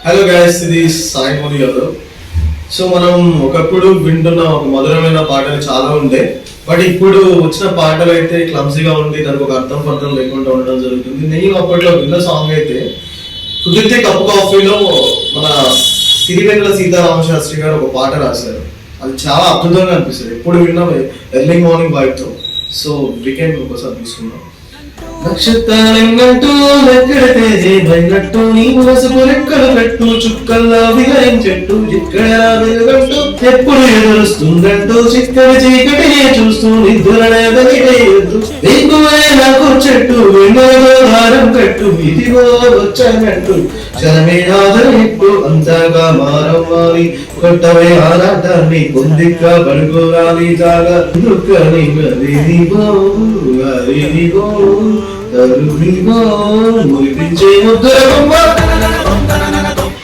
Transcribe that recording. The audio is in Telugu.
హలో గైస్, ఇది సాయి మోది యాదవ్. సో మనం ఒకప్పుడు వింటున్న ఒక మధురమైన పాటలు చాలా ఉండే, బట్ ఇప్పుడు వచ్చిన పాటలు అయితే క్లమ్సీగా ఉండి దానికి ఒక అర్థం లేకుండా ఉండడం జరుగుతుంది. నేను అప్పట్లో విన్న సాంగ్ అయితే కుదిరితే కప్పు కాఫీలో మన సిరివెన్నెల సీతారామ శాస్త్రి గారు ఒక పాట రాశారు. అది చాలా అద్భుతంగా అనిపిస్తుంది. ఎప్పుడు విన్నా ఎర్లీ మార్నింగ్ వైబ్ తో. సో వీకెండ్ ఒకసారి తీసుకున్నాం. నక్షత్రాలెన్నట్టు ఎక్కడ తేజైనట్టు నీ మనసుకు రెక్కల పెట్టు చుక్కల్లా విహరించెట్టు ఎక్కడ వెలుగట్టు ఎప్పుడు ఎదురుస్తుందంటూ చిక్కడి చీకటినే చూస్తూ నిద్రనే వెలిగేయద్దు నాకు చెట్టు వెన్నెలో దారం కట్టు ఇదిగో వచ్చానట్టు క్షణమే ఆదరిట్టు అంతగా మారవ్వాలి కొట్టవే ఆరాటాన్ని పొందిగా బడుకోరాలి జాగా దుఃఖని అదిగో అదిగో తరుణిగో మురిపించే ముద్ర